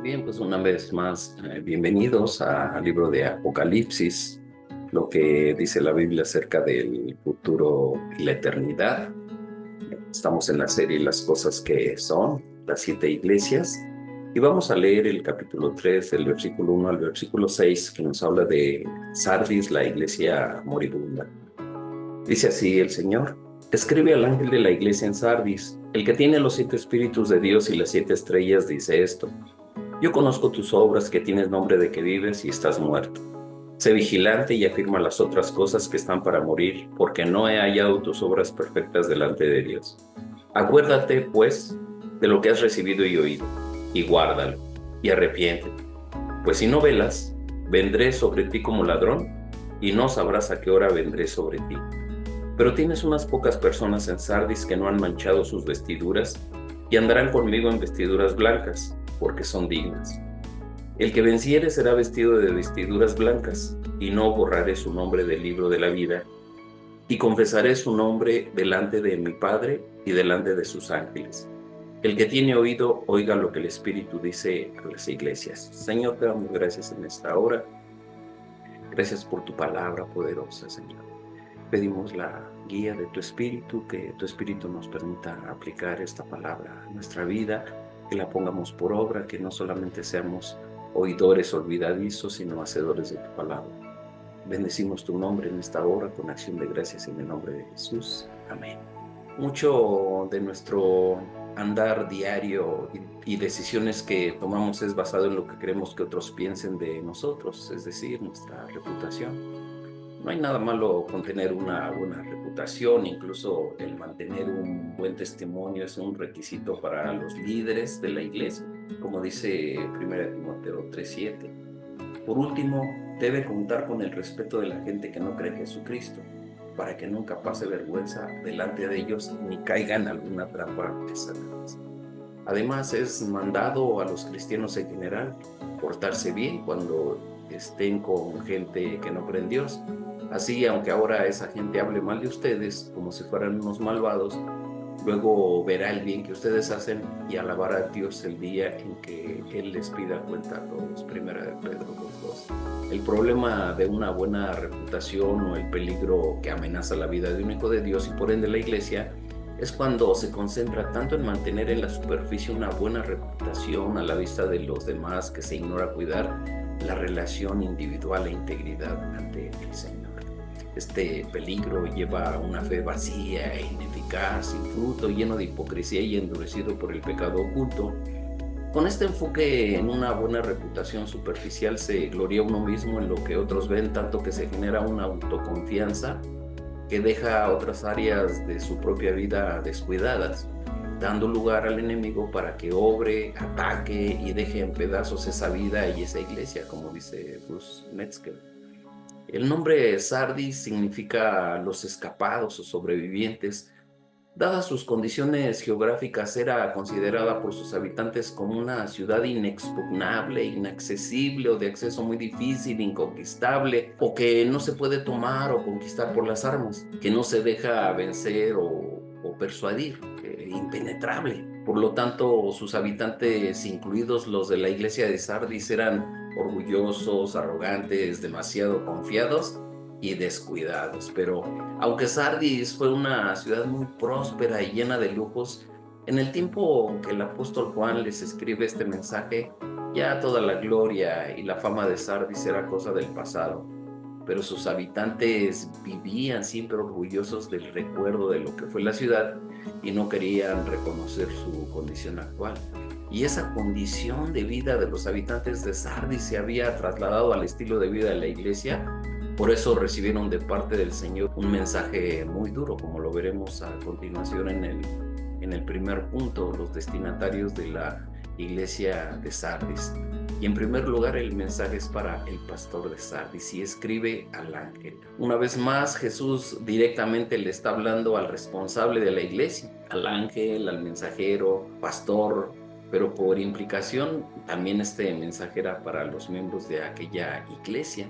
Bien, pues una vez más, bienvenidos al libro de Apocalipsis, lo que dice la Biblia acerca del futuro y la eternidad. Estamos en la serie Las cosas que son, las 7 iglesias, y vamos a leer el capítulo 3, del versículo 1 al versículo 6, que nos habla de Sardis, la iglesia moribunda. Dice así el Señor: escribe al ángel de la iglesia en Sardis, el que tiene los 7 espíritus de Dios y las 7 estrellas, dice esto: yo conozco tus obras, que tienes nombre de que vives y estás muerto. Sé vigilante y afirma las otras cosas que están para morir, porque no he hallado tus obras perfectas delante de Dios. Acuérdate, pues, de lo que has recibido y oído, y guárdalo, y arrepiéntete. Pues si no velas, vendré sobre ti como ladrón, y no sabrás a qué hora vendré sobre ti. Pero tienes unas pocas personas en Sardis que no han manchado sus vestiduras, y andarán conmigo en vestiduras blancas, porque son dignas. El que venciere será vestido de vestiduras blancas, y no borraré su nombre del libro de la vida, y confesaré su nombre delante de mi Padre y delante de sus ángeles. El que tiene oído, oiga lo que el Espíritu dice a las iglesias. Señor, te damos gracias en esta hora. Gracias por tu palabra poderosa, Señor. Pedimos la guía de tu Espíritu, que tu Espíritu nos permita aplicar esta palabra a nuestra vida, que la pongamos por obra, que no solamente seamos oidores olvidadizos, sino hacedores de tu palabra. Bendecimos tu nombre en esta hora con acción de gracias en el nombre de Jesús. Amén. Mucho de nuestro andar diario y decisiones que tomamos es basado en lo que queremos que otros piensen de nosotros, es decir, nuestra reputación. No hay nada malo con tener una buena reputación, incluso el mantener un buen testimonio es un requisito para los líderes de la iglesia, como dice 1 Timoteo 3:7. Por último, debe contar con el respeto de la gente que no cree en Jesucristo, para que nunca pase vergüenza delante de ellos ni caiga en alguna trampa de Satanás. Además, es mandado a los cristianos en general portarse bien cuando estén con gente que no cree en Dios. Así, aunque ahora esa gente hable mal de ustedes como si fueran unos malvados, luego verá el bien que ustedes hacen y alabará a Dios el día en que Él les pida cuenta a todos. Primera de Pedro 2:2. El problema de una buena reputación o el peligro que amenaza la vida de un hijo de Dios y por ende la iglesia es cuando se concentra tanto en mantener en la superficie una buena reputación a la vista de los demás, que se ignora cuidar la relación individual e integridad ante el Señor. Este peligro lleva a una fe vacía e ineficaz, sin fruto, lleno de hipocresía y endurecido por el pecado oculto. Con este enfoque en una buena reputación superficial se gloria uno mismo en lo que otros ven, tanto que se genera una autoconfianza que deja otras áreas de su propia vida descuidadas, dando lugar al enemigo para que obre, ataque y deje en pedazos esa vida y esa iglesia, como dice Bruce Metzger. El nombre Sardis significa los escapados o sobrevivientes. Dadas sus condiciones geográficas, era considerada por sus habitantes como una ciudad inexpugnable, inaccesible o de acceso muy difícil, inconquistable, o que no se puede tomar o conquistar por las armas, que no se deja vencer o persuadir, impenetrable. Por lo tanto, sus habitantes, incluidos los de la iglesia de Sardis, eran orgullosos, arrogantes, demasiado confiados y descuidados. Pero aunque Sardis fue una ciudad muy próspera y llena de lujos, en el tiempo que el apóstol Juan les escribe este mensaje, ya toda la gloria y la fama de Sardis era cosa del pasado. Pero sus habitantes vivían siempre orgullosos del recuerdo de lo que fue la ciudad y no querían reconocer su condición actual. Y esa condición de vida de los habitantes de Sardis se había trasladado al estilo de vida de la iglesia. Por eso recibieron de parte del Señor un mensaje muy duro, como lo veremos a continuación en el primer punto, los destinatarios de la iglesia de Sardis. Y en primer lugar, el mensaje es para el pastor de Sardis y escribe al ángel. Una vez más, Jesús directamente le está hablando al responsable de la iglesia, al ángel, al mensajero, pastor, pero por implicación también este mensaje era para los miembros de aquella iglesia.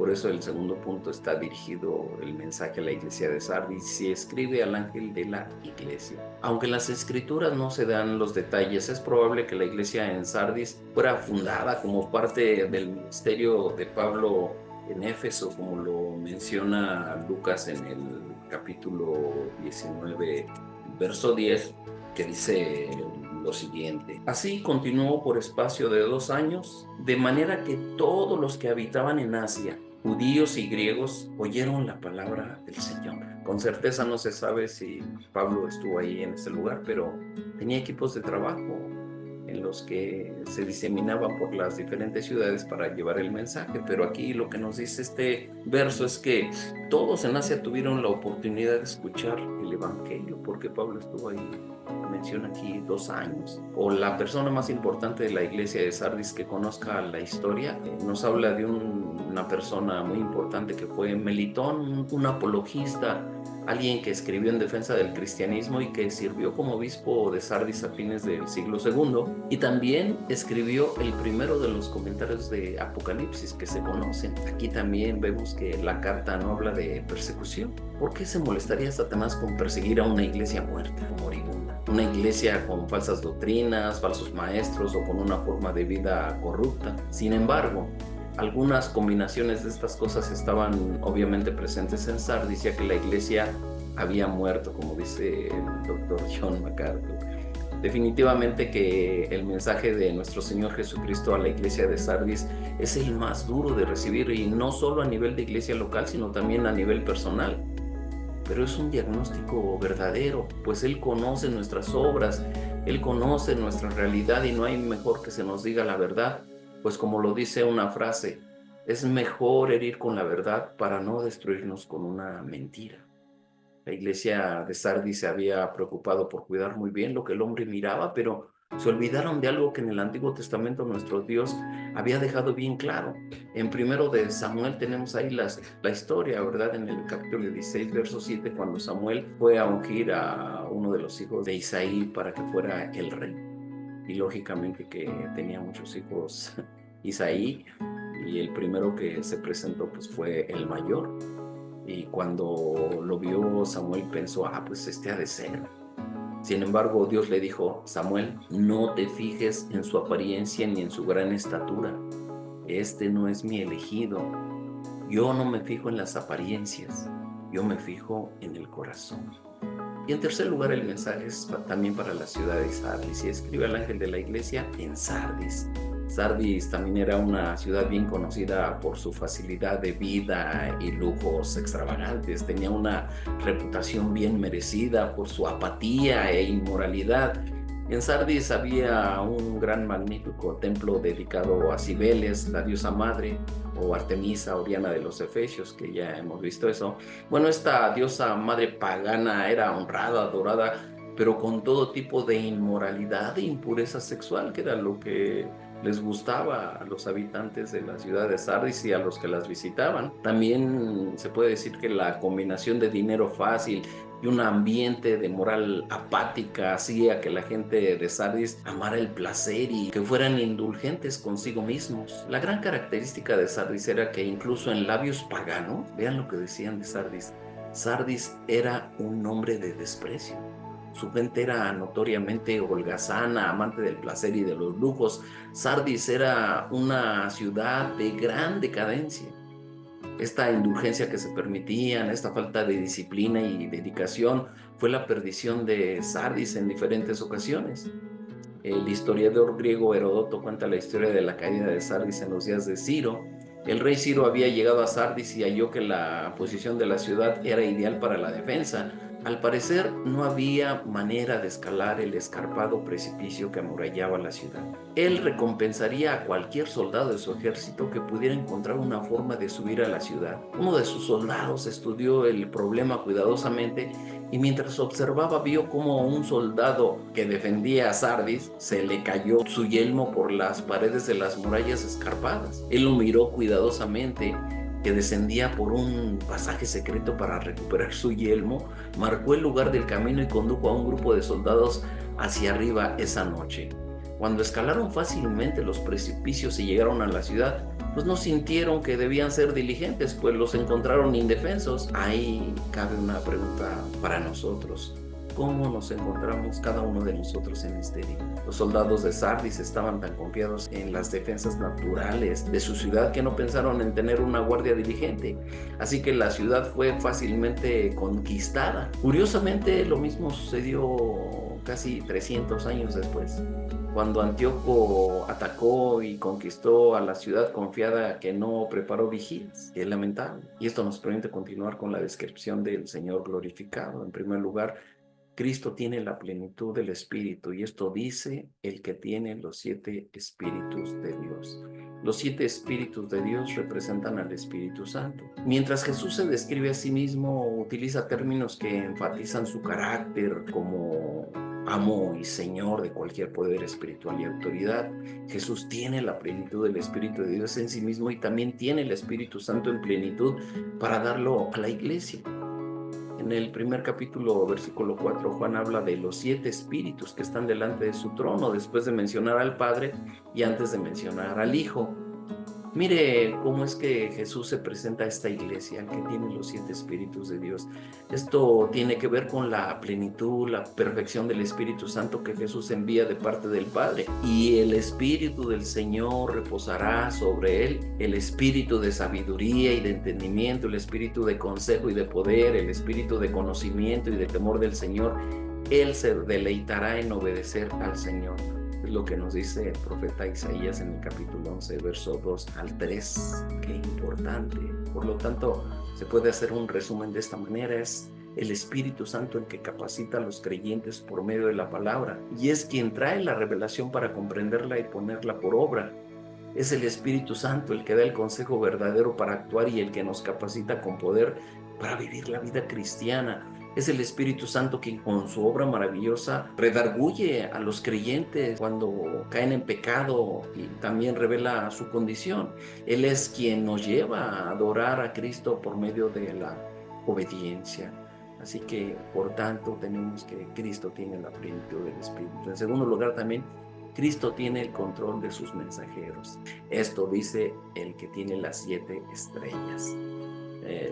Por eso el segundo punto está dirigido el mensaje a la iglesia de Sardis y escribe al ángel de la iglesia. Aunque en las escrituras no se dan los detalles, es probable que la iglesia en Sardis fuera fundada como parte del ministerio de Pablo en Éfeso, como lo menciona Lucas en el capítulo 19, verso 10, que dice lo siguiente: así continuó por espacio de 2 años, de manera que todos los que habitaban en Asia, judíos y griegos, oyeron la palabra del Señor. Con certeza no se sabe si Pablo estuvo ahí en ese lugar, pero tenía equipos de trabajo en los que se diseminaban por las diferentes ciudades para llevar el mensaje. Pero aquí lo que nos dice este verso es que todos en Asia tuvieron la oportunidad de escuchar el Evangelio, porque Pablo estuvo ahí. Menciona aquí 2 años. O la persona más importante de la iglesia de Sardis que conozca la historia, nos habla de una persona muy importante que fue Melitón, un apologista, alguien que escribió en defensa del cristianismo y que sirvió como obispo de Sardis a fines del siglo II, y también escribió el primero de los comentarios de Apocalipsis que se conocen. Aquí también vemos que la carta no habla de persecución. ¿Por qué se molestaría Satanás con perseguir a una iglesia muerta o moribunda? Una iglesia con falsas doctrinas, falsos maestros o con una forma de vida corrupta. Sin embargo, algunas combinaciones de estas cosas estaban obviamente presentes en Sardis, ya que la iglesia había muerto, como dice el doctor John MacArthur. Definitivamente que el mensaje de nuestro Señor Jesucristo a la iglesia de Sardis es el más duro de recibir, y no solo a nivel de iglesia local, sino también a nivel personal. Pero es un diagnóstico verdadero, pues Él conoce nuestras obras, Él conoce nuestra realidad, y no hay mejor que se nos diga la verdad, pues como lo dice una frase, es mejor herir con la verdad para no destruirnos con una mentira. La iglesia de Sardis se había preocupado por cuidar muy bien lo que el hombre miraba, pero se olvidaron de algo que en el Antiguo Testamento nuestro Dios había dejado bien claro. En primero de Samuel tenemos ahí la historia, ¿verdad? En el capítulo 16, verso 7, cuando Samuel fue a ungir a uno de los hijos de Isaí para que fuera el rey. Y lógicamente que tenía muchos hijos Isaí, y el primero que se presentó pues fue el mayor. Y cuando lo vio Samuel pensó, pues este ha de ser. Sin embargo, Dios le dijo: Samuel, no te fijes en su apariencia ni en su gran estatura. Este no es mi elegido. Yo no me fijo en las apariencias, yo me fijo en el corazón. Y en tercer lugar, el mensaje es también para la ciudad de Sardis, y escribe al ángel de la iglesia en Sardis. Sardis también era una ciudad bien conocida por su facilidad de vida y lujos extravagantes. Tenía una reputación bien merecida por su apatía e inmoralidad. En Sardis había un gran magnífico templo dedicado a Cibeles, la diosa madre, o Artemisa o Diana de los Efesios, que ya hemos visto eso. Bueno, esta diosa madre pagana era honrada, adorada, pero con todo tipo de inmoralidad e impureza sexual, que era lo que les gustaba a los habitantes de la ciudad de Sardis y a los que las visitaban. También se puede decir que la combinación de dinero fácil y un ambiente de moral apática hacía que la gente de Sardis amara el placer y que fueran indulgentes consigo mismos. La gran característica de Sardis era que incluso en labios paganos, vean lo que decían de Sardis, Sardis era un nombre de desprecio. Su gente era notoriamente holgazana, amante del placer y de los lujos. Sardis era una ciudad de gran decadencia. Esta indulgencia que se permitían, esta falta de disciplina y dedicación, fue la perdición de Sardis en diferentes ocasiones. El historiador griego Heródoto cuenta la historia de la caída de Sardis en los días de Ciro. El rey Ciro había llegado a Sardis y halló que la posición de la ciudad era ideal para la defensa. Al parecer, no había manera de escalar el escarpado precipicio que amurallaba la ciudad. Él recompensaría a cualquier soldado de su ejército que pudiera encontrar una forma de subir a la ciudad. Uno de sus soldados estudió el problema cuidadosamente y mientras observaba vio cómo un soldado que defendía a Sardis se le cayó su yelmo por las paredes de las murallas escarpadas. Él lo miró cuidadosamente, que descendía por un pasaje secreto para recuperar su yelmo, marcó el lugar del camino y condujo a un grupo de soldados hacia arriba esa noche. Cuando escalaron fácilmente los precipicios y llegaron a la ciudad, pues no sintieron que debían ser diligentes, pues los encontraron indefensos. Ahí cabe una pregunta para nosotros. ¿Cómo nos encontramos cada uno de nosotros en este día? Los soldados de Sardis estaban tan confiados en las defensas naturales de su ciudad que no pensaron en tener una guardia diligente. Así que la ciudad fue fácilmente conquistada. Curiosamente, lo mismo sucedió casi 300 años después, cuando Antíoco atacó y conquistó a la ciudad confiada que no preparó vigías. Es lamentable. Y esto nos permite continuar con la descripción del Señor glorificado. En primer lugar, Cristo tiene la plenitud del Espíritu, y esto dice el que tiene los 7 Espíritus de Dios. Los 7 Espíritus de Dios representan al Espíritu Santo. Mientras Jesús se describe a sí mismo, utiliza términos que enfatizan su carácter como amo y señor de cualquier poder espiritual y autoridad. Jesús tiene la plenitud del Espíritu de Dios en sí mismo y también tiene el Espíritu Santo en plenitud para darlo a la iglesia. En el primer capítulo, versículo 4, Juan habla de los 7 espíritus que están delante de su trono, después de mencionar al Padre y antes de mencionar al Hijo. Mire cómo es que Jesús se presenta a esta iglesia, que tiene los 7 espíritus de Dios. Esto tiene que ver con la plenitud, la perfección del Espíritu Santo que Jesús envía de parte del Padre. Y el Espíritu del Señor reposará sobre él, el Espíritu de sabiduría y de entendimiento, el Espíritu de consejo y de poder, el Espíritu de conocimiento y de temor del Señor. Él se deleitará en obedecer al Señor. Es lo que nos dice el profeta Isaías en el capítulo 11, verso 2 al 3. Qué importante. Por lo tanto, se puede hacer un resumen de esta manera. Es el Espíritu Santo el que capacita a los creyentes por medio de la palabra, y es quien trae la revelación para comprenderla y ponerla por obra. Es el Espíritu Santo el que da el consejo verdadero para actuar y el que nos capacita con poder para vivir la vida cristiana. Es el Espíritu Santo quien con su obra maravillosa redarguye a los creyentes cuando caen en pecado y también revela su condición. Él es quien nos lleva a adorar a Cristo por medio de la obediencia. Así que, por tanto, tenemos que Cristo tiene la plenitud del Espíritu. En segundo lugar, también Cristo tiene el control de sus mensajeros. Esto dice el que tiene las 7 estrellas.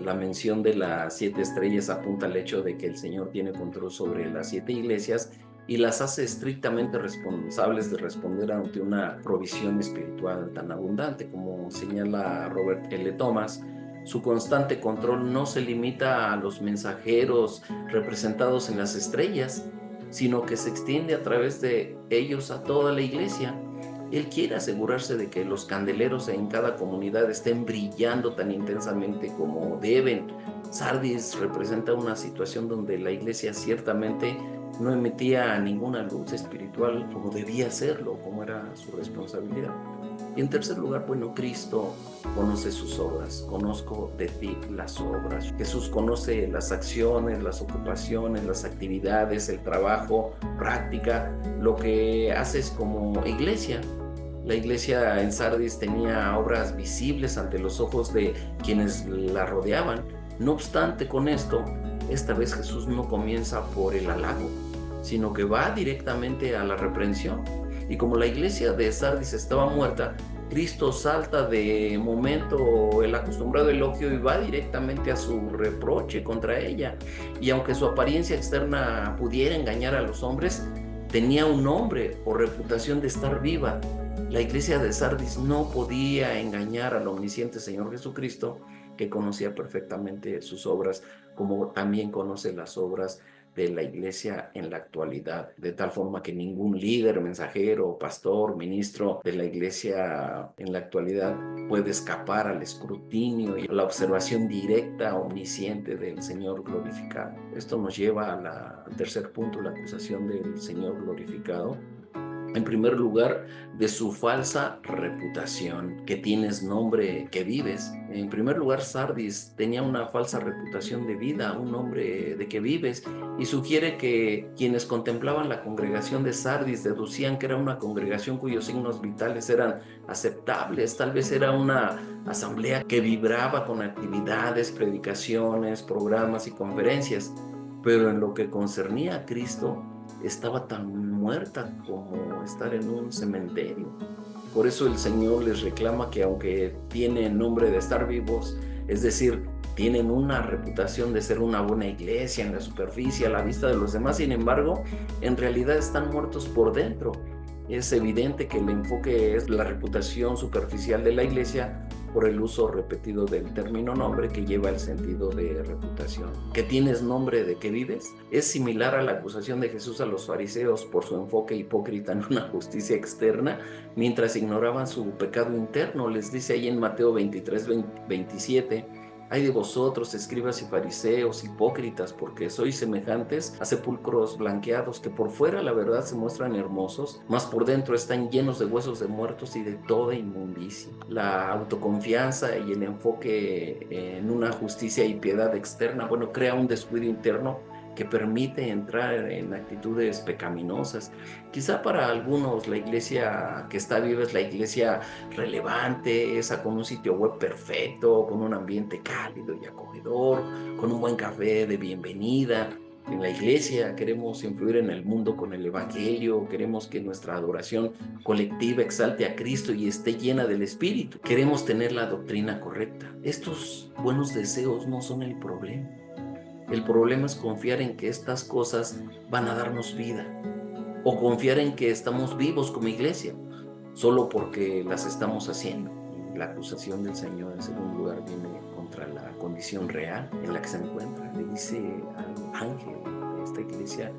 La mención de las 7 estrellas apunta al hecho de que el Señor tiene control sobre las 7 iglesias y las hace estrictamente responsables de responder ante una provisión espiritual tan abundante. Como señala Robert L. Thomas, su constante control no se limita a los mensajeros representados en las estrellas, sino que se extiende a través de ellos a toda la iglesia. Él quiere asegurarse de que los candeleros en cada comunidad estén brillando tan intensamente como deben. Sardis representa una situación donde la iglesia ciertamente no emitía ninguna luz espiritual como debía hacerlo, como era su responsabilidad. Y en tercer lugar, bueno, Cristo conoce sus obras. Conozco de ti las obras. Jesús conoce las acciones, las ocupaciones, las actividades, el trabajo, práctica, lo que haces como iglesia. La iglesia en Sardis tenía obras visibles ante los ojos de quienes la rodeaban. No obstante, con esto, esta vez Jesús no comienza por el halago, sino que va directamente a la reprensión. Y como la iglesia de Sardis estaba muerta, Cristo salta de momento el acostumbrado elogio y va directamente a su reproche contra ella. Y aunque su apariencia externa pudiera engañar a los hombres, tenía un nombre o reputación de estar viva. La iglesia de Sardis no podía engañar al omnisciente Señor Jesucristo, que conocía perfectamente sus obras, como también conoce las obras de la iglesia en la actualidad, de tal forma que ningún líder, mensajero, pastor, ministro de la iglesia en la actualidad puede escapar al escrutinio y a la observación directa, omnisciente del Señor glorificado. Esto nos lleva al tercer punto, la acusación del Señor glorificado. En primer lugar, de su falsa reputación, que tienes nombre que vives. En primer lugar, Sardis tenía una falsa reputación de vida, un nombre de que vives, y sugiere que quienes contemplaban la congregación de Sardis deducían que era una congregación cuyos signos vitales eran aceptables. Tal vez era una asamblea que vibraba con actividades, predicaciones, programas y conferencias, pero en lo que concernía a Cristo, estaba tan muerta como estar en un cementerio. Por eso el Señor les reclama que aunque tienen nombre de estar vivos, es decir, tienen una reputación de ser una buena iglesia en la superficie, a la vista de los demás, sin embargo, en realidad están muertos por dentro. Es evidente que el enfoque es la reputación superficial de la iglesia por el uso repetido del término nombre, que lleva el sentido de reputación. ¿Que tienes nombre de que vives? Es similar a la acusación de Jesús a los fariseos por su enfoque hipócrita en una justicia externa, mientras ignoraban su pecado interno. Les dice ahí en Mateo 23-27: Ay de vosotros, escribas y fariseos, hipócritas, porque sois semejantes a sepulcros blanqueados, que por fuera la verdad se muestran hermosos, mas por dentro están llenos de huesos de muertos y de toda inmundicia. La autoconfianza y el enfoque en una justicia y piedad externa, bueno, crea un descuido interno que permite entrar en actitudes pecaminosas. Quizá para algunos la iglesia que está viva es la iglesia relevante, esa con un sitio web perfecto, con un ambiente cálido y acogedor, con un buen café de bienvenida. En la iglesia queremos influir en el mundo con el evangelio, queremos que nuestra adoración colectiva exalte a Cristo y esté llena del Espíritu. Queremos tener la doctrina correcta. Estos buenos deseos no son el problema. El problema es confiar en que estas cosas van a darnos vida, o confiar en que estamos vivos como iglesia, solo porque las estamos haciendo. La acusación del Señor, en segundo lugar, viene contra la condición real en la que se encuentra. Le dice al ángel de esta iglesia: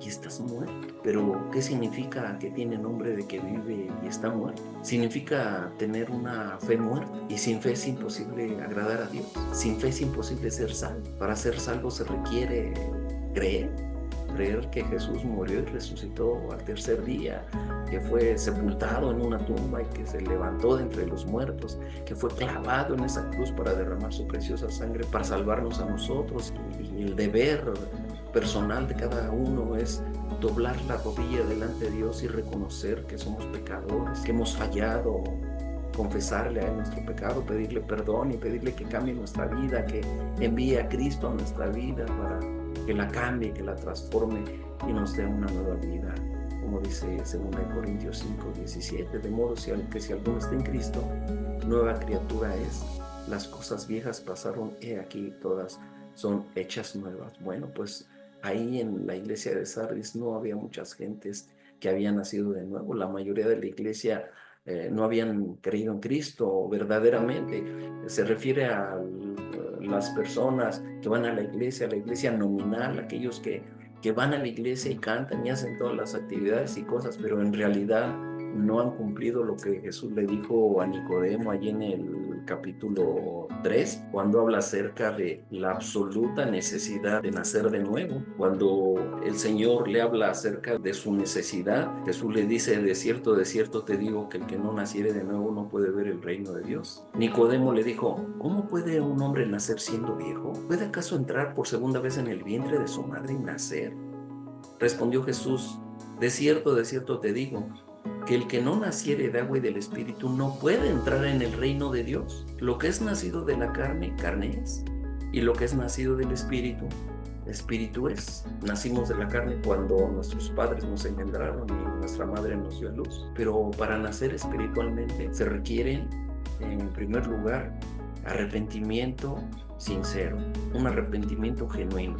y estás muerto. Pero ¿qué significa que tiene nombre de que vive y está muerto? Significa tener una fe muerta, y sin fe es imposible agradar a Dios. Sin fe es imposible ser salvo. Para ser salvo se requiere creer que Jesús murió y resucitó al tercer día, que fue sepultado en una tumba y que se levantó de entre los muertos, que fue clavado en esa cruz para derramar su preciosa sangre para salvarnos a nosotros. Y el deber personal de cada uno es doblar la rodilla delante de Dios y reconocer que somos pecadores, que hemos fallado, confesarle a él nuestro pecado, pedirle perdón y pedirle que cambie nuestra vida, que envíe a Cristo a nuestra vida para que la cambie, que la transforme y nos dé una nueva vida. Como dice 2 Corintios 5:17, de modo que si alguno está en Cristo, nueva criatura es. Las cosas viejas pasaron, he aquí todas son hechas nuevas. Bueno, pues ahí en la iglesia de Sardis no había muchas gentes que habían nacido de nuevo. La mayoría de la iglesia no habían creído en Cristo verdaderamente. Se refiere a las personas que van a la iglesia nominal, aquellos que van a la iglesia y cantan y hacen todas las actividades y cosas, pero en realidad no han cumplido lo que Jesús le dijo a Nicodemo allí en el capítulo 3, cuando habla acerca de la absoluta necesidad de nacer de nuevo. Cuando el Señor le habla acerca de su necesidad, Jesús le dice: de cierto te digo que el que no naciere de nuevo no puede ver el reino de Dios. Nicodemo le dijo: ¿cómo puede un hombre nacer siendo viejo? ¿Puede acaso entrar por segunda vez en el vientre de su madre y nacer? Respondió Jesús: de cierto te digo, que el que no naciere de agua y del Espíritu no puede entrar en el reino de Dios. Lo que es nacido de la carne, carne es, y lo que es nacido del Espíritu, Espíritu es. Nacimos de la carne cuando nuestros padres nos engendraron y nuestra madre nos dio a luz, pero para nacer espiritualmente se requiere, en primer lugar, arrepentimiento sincero, un arrepentimiento genuino,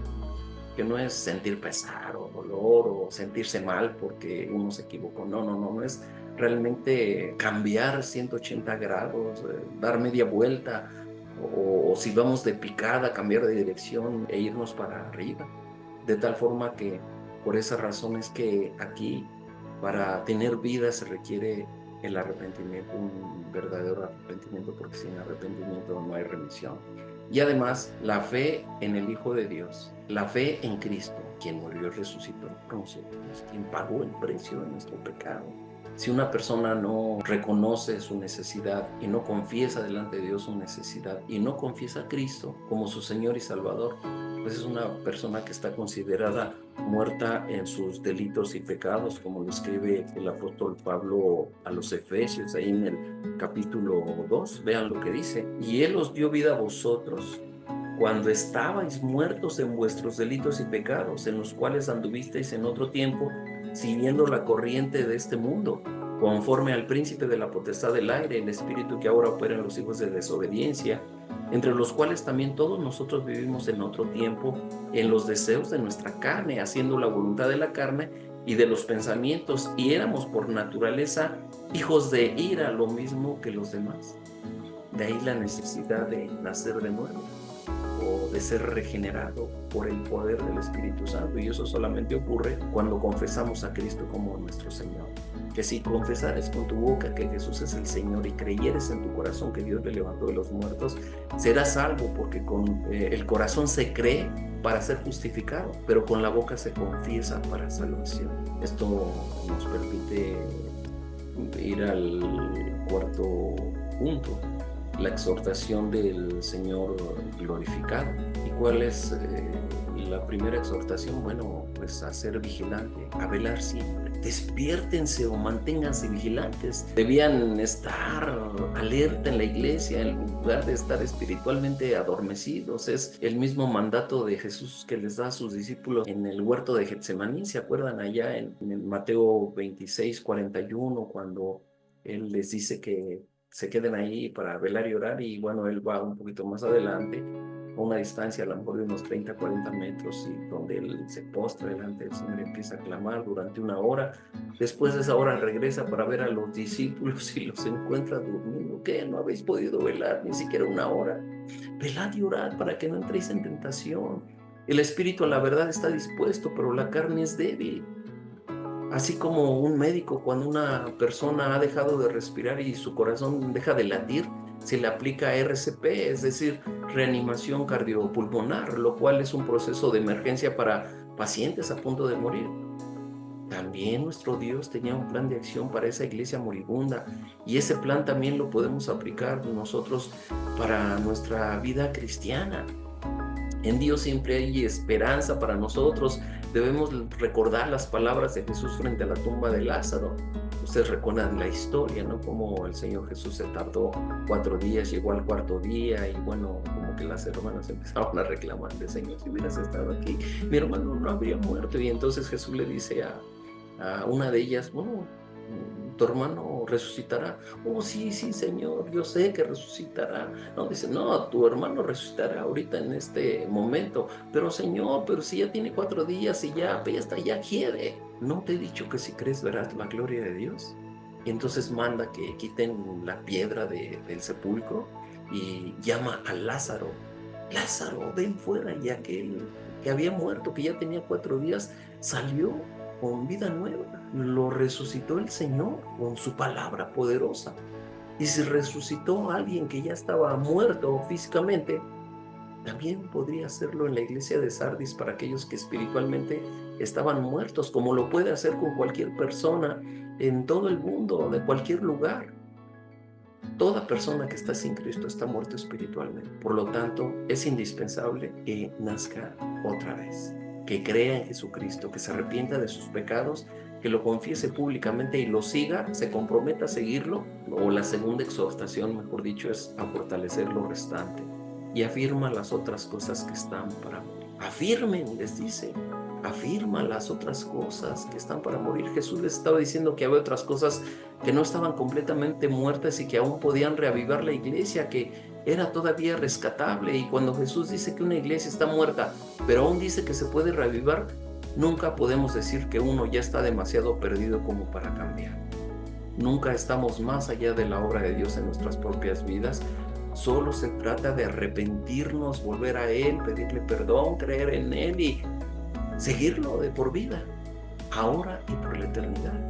que no es sentir pesar o dolor o sentirse mal porque uno se equivocó. No es realmente cambiar 180 grados, dar media vuelta, o si vamos de picada, cambiar de dirección e irnos para arriba. De tal forma que por esa razón es que aquí, para tener vida, se requiere el arrepentimiento, un verdadero arrepentimiento, porque sin arrepentimiento no hay remisión. Y además, la fe en el Hijo de Dios, la fe en Cristo, quien murió y resucitó por nosotros, quien pagó el precio de nuestro pecado. Si una persona no reconoce su necesidad y no confiesa delante de Dios su necesidad y no confiesa a Cristo como su Señor y Salvador, pues es una persona que está considerada muerta en sus delitos y pecados, como lo escribe el apóstol Pablo a los Efesios, ahí en el capítulo 2, vean lo que dice: y Él os dio vida a vosotros cuando estabais muertos en vuestros delitos y pecados, en los cuales anduvisteis en otro tiempo, siguiendo la corriente de este mundo, conforme al príncipe de la potestad del aire, el espíritu que ahora opera en los hijos de desobediencia, entre los cuales también todos nosotros vivimos en otro tiempo, en los deseos de nuestra carne, haciendo la voluntad de la carne y de los pensamientos, y éramos por naturaleza hijos de ira, lo mismo que los demás. De ahí la necesidad de nacer de nuevo o de ser regenerado por el poder del Espíritu Santo, y eso solamente ocurre cuando confesamos a Cristo como nuestro Señor. Que si confesares con tu boca que Jesús es el Señor y creyeres en tu corazón que Dios le levantó de los muertos, serás salvo, porque con el corazón se cree para ser justificado, pero con la boca se confiesa para salvación. Esto nos permite ir al cuarto punto, la exhortación del Señor glorificado. ¿Y cuál es la primera exhortación? Bueno, pues a ser vigilante, a velar siempre. Despiértense o manténganse vigilantes. Debían estar alerta en la iglesia en lugar de estar espiritualmente adormecidos. Es el mismo mandato de Jesús que les da a sus discípulos en el huerto de Getsemaní. ¿Se acuerdan allá en Mateo 26:41, cuando Él les dice que se queden ahí para velar y orar? Y bueno, Él va un poquito más adelante, a una distancia a lo mejor de unos 30, 40 metros, y donde Él se postra delante del Señor y empieza a clamar durante una hora. Después de esa hora regresa para ver a los discípulos y los encuentra durmiendo. ¿Qué? ¿No habéis podido velar ni siquiera una hora? Velad y orad para que no entréis en tentación. El espíritu a la verdad está dispuesto, pero la carne es débil. Así como un médico, cuando una persona ha dejado de respirar y su corazón deja de latir, se le aplica RCP, es decir, reanimación cardiopulmonar, lo cual es un proceso de emergencia para pacientes a punto de morir. También nuestro Dios tenía un plan de acción para esa iglesia moribunda, y ese plan también lo podemos aplicar nosotros para nuestra vida cristiana. En Dios siempre hay esperanza para nosotros. Debemos recordar las palabras de Jesús frente a la tumba de Lázaro. Ustedes recuerdan la historia, ¿no? Cómo el Señor Jesús se tardó 4 días, llegó al cuarto día, y bueno, como que las hermanas empezaron a reclamarle: Señor, si hubieras estado aquí, mi hermano no habría muerto. Y entonces Jesús le dice a una de ellas: bueno, tu hermano resucitará. Oh, sí, sí, Señor, yo sé que resucitará. No, dice: no, tu hermano resucitará ahorita en este momento. Pero Señor, pero si ya tiene 4 días y ya está, ya quiere. ¿No te he dicho que si crees verás la gloria de Dios? Y entonces manda que quiten la piedra del sepulcro y llama a Lázaro. Lázaro, ven fuera. Y aquel que había muerto, que ya tenía 4 días, salió con vida nueva. Lo resucitó el Señor con su palabra poderosa. Y si resucitó a alguien que ya estaba muerto físicamente, también podría hacerlo en la iglesia de Sardis para aquellos que espiritualmente estaban muertos, como lo puede hacer con cualquier persona en todo el mundo, de cualquier lugar. Toda persona que está sin Cristo está muerta espiritualmente. Por lo tanto, es indispensable que nazca otra vez, que crea en Jesucristo, que se arrepienta de sus pecados, que lo confiese públicamente y lo siga, se comprometa a seguirlo. O la segunda exhortación, mejor dicho, es a fortalecer lo restante y afirma las otras cosas que están para morir. Afirmen, les dice, afirma las otras cosas que están para morir. Jesús les estaba diciendo que había otras cosas que no estaban completamente muertas y que aún podían reavivar la iglesia, que era todavía rescatable. Y cuando Jesús dice que una iglesia está muerta, pero aún dice que se puede reavivar, nunca podemos decir que uno ya está demasiado perdido como para cambiar. Nunca estamos más allá de la obra de Dios en nuestras propias vidas. Solo se trata de arrepentirnos, volver a Él, pedirle perdón, creer en Él y seguirlo de por vida, ahora y por la eternidad.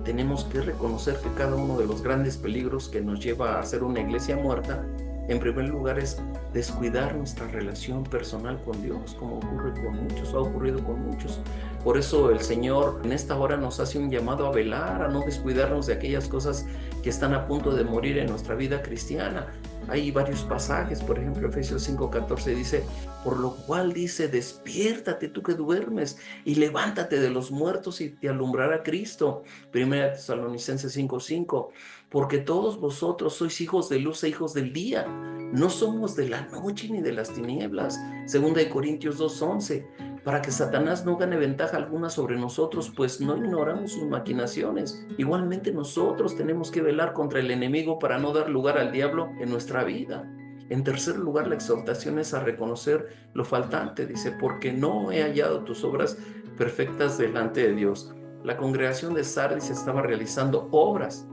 Tenemos que reconocer que cada uno de los grandes peligros que nos lleva a ser una iglesia muerta, en primer lugar, es descuidar nuestra relación personal con Dios, como ocurre con muchos, ha ocurrido con muchos. Por eso el Señor en esta hora nos hace un llamado a velar, a no descuidarnos de aquellas cosas que están a punto de morir en nuestra vida cristiana. Hay varios pasajes, por ejemplo, Efesios 5:14 dice: por lo cual dice, despiértate tú que duermes y levántate de los muertos y te alumbrará Cristo. Primera Tesalonicenses 5:5, porque todos vosotros sois hijos de luz e hijos del día, no somos de la noche ni de las tinieblas. Segunda de Corintios 2:11, para que Satanás no gane ventaja alguna sobre nosotros, pues no ignoramos sus maquinaciones. Igualmente nosotros tenemos que velar contra el enemigo para no dar lugar al diablo en nuestra vida. En tercer lugar, la exhortación es a reconocer lo faltante. Dice, porque no he hallado tus obras perfectas delante de Dios. La congregación de Sardis estaba realizando obras,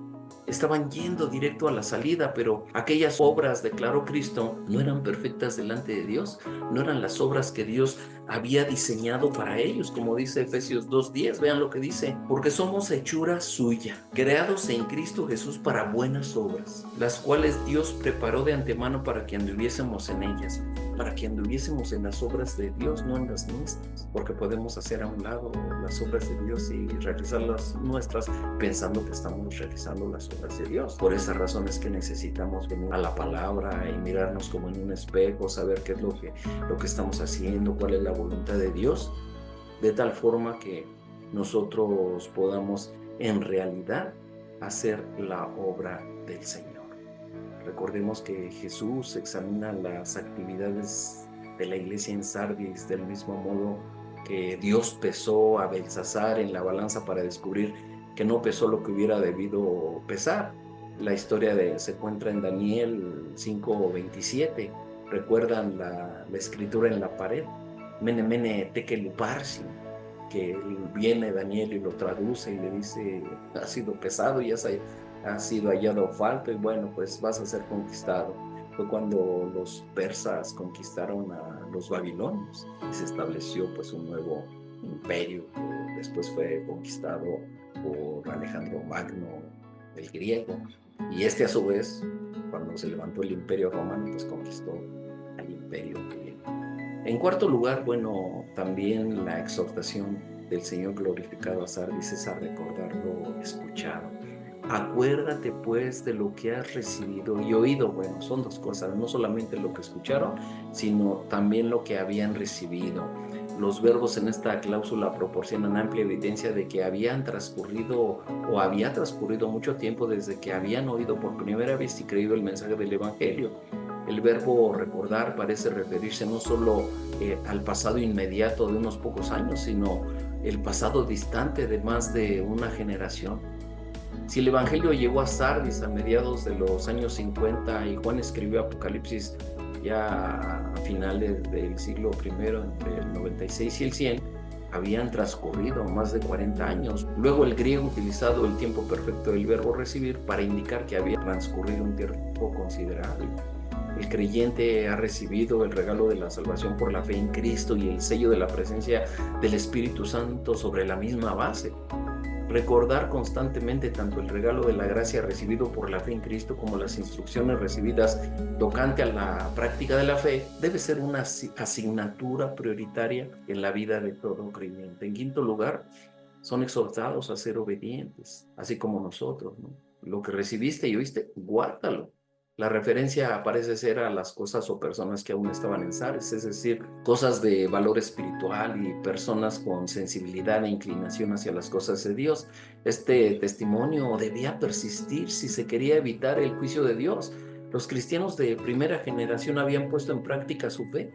estaban yendo directo a la salida, pero aquellas obras, declaró Cristo, no eran perfectas delante de Dios, no eran las obras que Dios había diseñado para ellos, como dice Efesios 2:10. Vean lo que dice, porque somos hechura suya, creados en Cristo Jesús para buenas obras, las cuales Dios preparó de antemano para que anduviésemos en ellas, para que anduviésemos en las obras de Dios, no en las nuestras, porque podemos hacer a un lado las obras de Dios y realizar las nuestras pensando que estamos realizando las obras de Dios. Por esa razón es que necesitamos venir a la palabra y mirarnos como en un espejo, saber qué es lo que estamos haciendo, cuál es la voluntad de Dios, de tal forma que nosotros podamos en realidad hacer la obra del Señor. Recordemos que Jesús examina las actividades de la iglesia en Sardis del mismo modo que Dios pesó a Belsasar en la balanza para descubrir que no pesó lo que hubiera debido pesar. La historia se encuentra en Daniel 5:27. ¿Recuerdan la escritura en la pared? Mene, mene, tekel uparsin, que viene Daniel y lo traduce y le dice, ha sido pesado y ha sido hallado falto y bueno, pues vas a ser conquistado. Fue cuando los persas conquistaron a los babilonios y se estableció pues un nuevo imperio que después fue conquistado por Alejandro Magno, el griego, y este a su vez, cuando se levantó el imperio romano, pues conquistó al imperio griego. En cuarto lugar, bueno, también la exhortación del Señor glorificado a Sardis es a recordar lo escuchado. Acuérdate pues de lo que has recibido y oído. Bueno, son dos cosas, no solamente lo que escucharon, sino también lo que habían recibido. Los verbos en esta cláusula proporcionan amplia evidencia de que había transcurrido mucho tiempo desde que habían oído por primera vez y creído el mensaje del Evangelio. El verbo recordar parece referirse no solo al pasado inmediato de unos pocos años, sino el pasado distante de más de una generación. Si el Evangelio llegó a Sardis a mediados de los años 50 y Juan escribió Apocalipsis ya a finales del siglo I, entre el 96 y el 100, habían transcurrido más de 40 años. Luego el griego ha utilizado el tiempo perfecto del verbo recibir para indicar que había transcurrido un tiempo considerable. El creyente ha recibido el regalo de la salvación por la fe en Cristo y el sello de la presencia del Espíritu Santo sobre la misma base. Recordar constantemente tanto el regalo de la gracia recibido por la fe en Cristo como las instrucciones recibidas tocante a la práctica de la fe debe ser una asignatura prioritaria en la vida de todo creyente. En quinto lugar, son exhortados a ser obedientes, así como nosotros, ¿no? Lo que recibiste y oíste, guárdalo. La referencia parece ser a las cosas o personas que aún estaban en Sardis, es decir, cosas de valor espiritual y personas con sensibilidad e inclinación hacia las cosas de Dios. Este testimonio debía persistir si se quería evitar el juicio de Dios. Los cristianos de primera generación habían puesto en práctica su fe,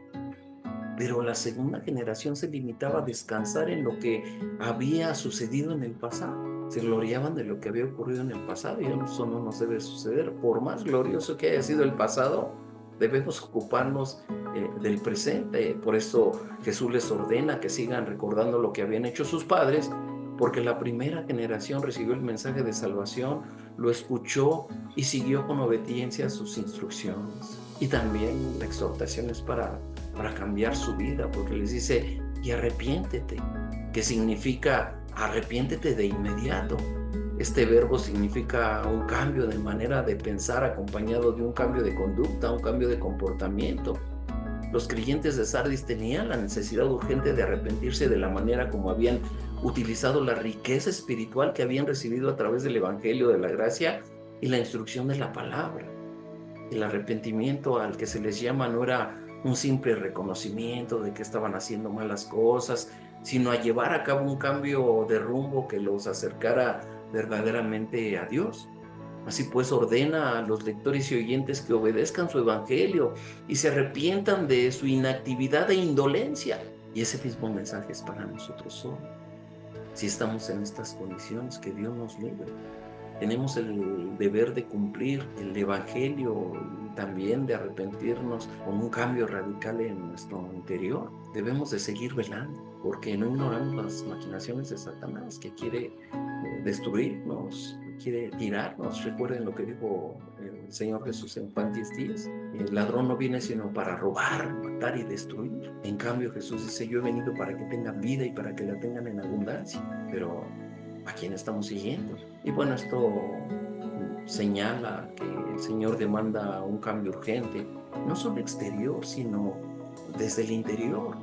pero la segunda generación se limitaba a descansar en lo que había sucedido en el pasado. Se gloriaban de lo que había ocurrido en el pasado y eso no nos debe suceder. Por más glorioso que haya sido el pasado, debemos ocuparnos del presente. Por eso Jesús les ordena que sigan recordando lo que habían hecho sus padres, porque la primera generación recibió el mensaje de salvación, lo escuchó y siguió con obediencia a sus instrucciones. Y también la exhortación es para cambiar su vida, porque les dice, y arrepiéntete, que significa arrepiéntete de inmediato. Este verbo significa un cambio de manera de pensar acompañado de un cambio de conducta, un cambio de comportamiento. Los creyentes de Sardis tenían la necesidad urgente de arrepentirse de la manera como habían utilizado la riqueza espiritual que habían recibido a través del Evangelio de la gracia y la instrucción de la palabra. El arrepentimiento al que se les llama no era un simple reconocimiento de que estaban haciendo malas cosas, sino a llevar a cabo un cambio de rumbo que los acercara verdaderamente a Dios. Así pues, ordena a los lectores y oyentes que obedezcan su evangelio y se arrepientan de su inactividad e indolencia. Y ese mismo mensaje es para nosotros hoy. Si estamos en estas condiciones, que Dios nos libre. Tenemos el deber de cumplir el Evangelio y también de arrepentirnos con un cambio radical en nuestro interior. Debemos de seguir velando, porque no ignoramos las maquinaciones de Satanás, que quiere destruirnos, quiere tirarnos. Recuerden lo que dijo el Señor Jesús en Juan 10:10. El ladrón no viene sino para robar, matar y destruir. En cambio, Jesús dice: yo he venido para que tengan vida y para que la tengan en abundancia. Pero ¿a quién estamos siguiendo? Y bueno, esto señala que el Señor demanda un cambio urgente, no solo exterior, sino desde el interior.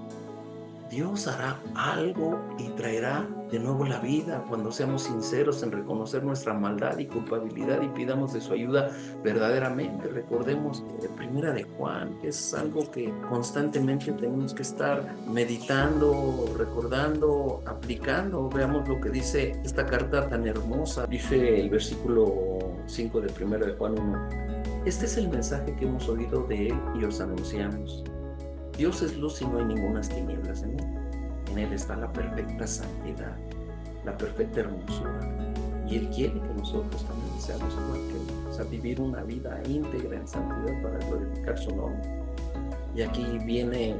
Dios hará algo y traerá de nuevo la vida cuando seamos sinceros en reconocer nuestra maldad y culpabilidad y pidamos de su ayuda verdaderamente. Recordemos Primera de Juan, que es algo que constantemente tenemos que estar meditando, recordando, aplicando. Veamos lo que dice esta carta tan hermosa. Dice el versículo 5 de Primera de Juan 1. Este es el mensaje que hemos oído de él y os anunciamos. Dios es luz y no hay ninguna tinieblas en él. En él está la perfecta santidad, la perfecta hermosura. Y él quiere que nosotros también seamos igual que él. O sea, vivir una vida íntegra en santidad para glorificar su nombre. Y aquí viene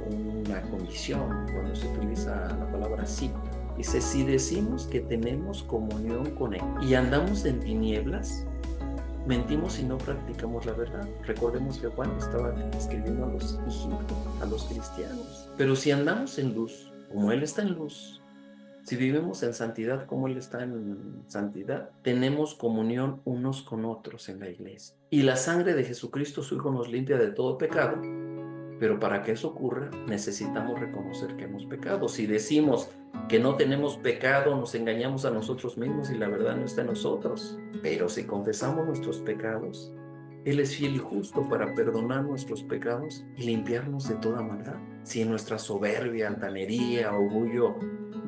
una condición cuando se utiliza la palabra sí. Dice: si decimos que tenemos comunión con él y andamos en tinieblas, mentimos si no practicamos la verdad. Recordemos que Juan estaba escribiendo a los hijitos, a los cristianos. Pero si andamos en luz, como Él está en luz, si vivimos en santidad como Él está en santidad, tenemos comunión unos con otros en la iglesia. Y la sangre de Jesucristo, su Hijo, nos limpia de todo pecado. Pero para que eso ocurra, necesitamos reconocer que hemos pecado. Si decimos que no tenemos pecado, nos engañamos a nosotros mismos y la verdad no está en nosotros. Pero si confesamos nuestros pecados, Él es fiel y justo para perdonar nuestros pecados y limpiarnos de toda maldad. Si en nuestra soberbia, altanería, orgullo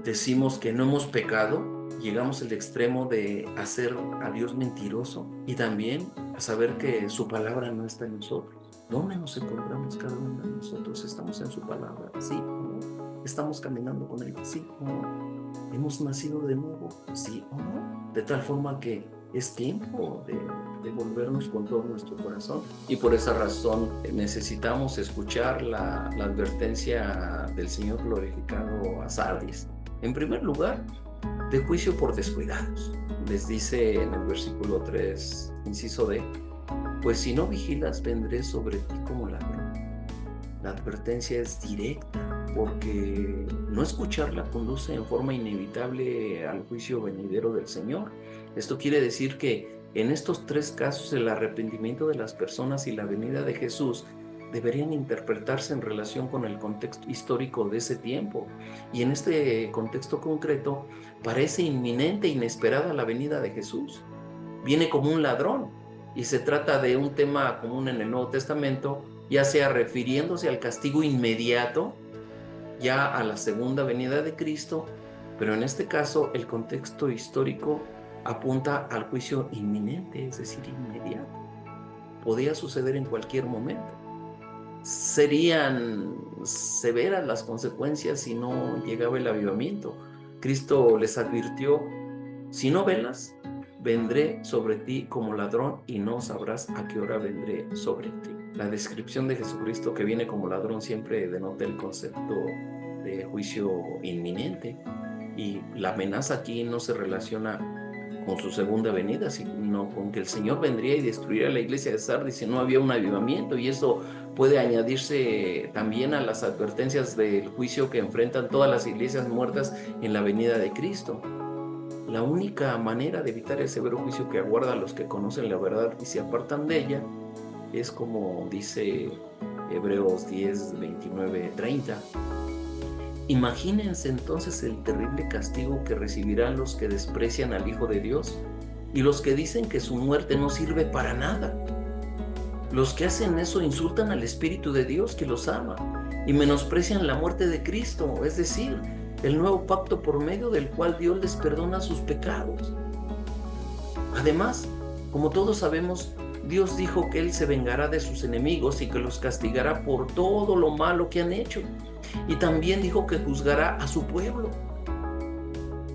decimos que no hemos pecado, llegamos al extremo de hacer a Dios mentiroso y también a saber que su palabra no está en nosotros. ¿Dónde nos encontramos cada uno de nosotros? ¿Estamos en su palabra? ¿Sí o no? ¿Estamos caminando con Él? ¿Sí o no? ¿Hemos nacido de nuevo? ¿Sí o no? De tal forma que es tiempo de volvernos con todo nuestro corazón. Y por esa razón necesitamos escuchar la advertencia del Señor glorificado a Sardis. En primer lugar, de juicio por descuidados. Les dice en el versículo 3, inciso D: pues si no vigilas, vendré sobre ti como ladrón. La advertencia es directa, porque no escucharla conduce en forma inevitable al juicio venidero del Señor. Esto quiere decir que en estos tres casos el arrepentimiento de las personas y la venida de Jesús deberían interpretarse en relación con el contexto histórico de ese tiempo. Y en este contexto concreto parece inminente e inesperada la venida de Jesús. Viene como un ladrón. Y se trata de un tema común en el Nuevo Testamento, ya sea refiriéndose al castigo inmediato, ya a la segunda venida de Cristo, pero en este caso el contexto histórico apunta al juicio inminente, es decir, inmediato. Podía suceder en cualquier momento. Serían severas las consecuencias si no llegaba el avivamiento. Cristo les advirtió: si no velas, vendré sobre ti como ladrón y no sabrás a qué hora vendré sobre ti. La descripción de Jesucristo que viene como ladrón siempre denota el concepto de juicio inminente, y la amenaza aquí no se relaciona con su segunda venida, sino con que el Señor vendría y destruiría la iglesia de Sardis si no había un avivamiento, y eso puede añadirse también a las advertencias del juicio que enfrentan todas las iglesias muertas en la venida de Cristo. La única manera de evitar el severo juicio que aguarda a los que conocen la verdad y se apartan de ella es como dice Hebreos 10, 29, 30. Imagínense entonces el terrible castigo que recibirán los que desprecian al Hijo de Dios y los que dicen que su muerte no sirve para nada. Los que hacen eso insultan al Espíritu de Dios que los ama y menosprecian la muerte de Cristo, es decir, el nuevo pacto por medio del cual Dios les perdona sus pecados. Además, como todos sabemos, Dios dijo que Él se vengará de sus enemigos y que los castigará por todo lo malo que han hecho. Y también dijo que juzgará a su pueblo.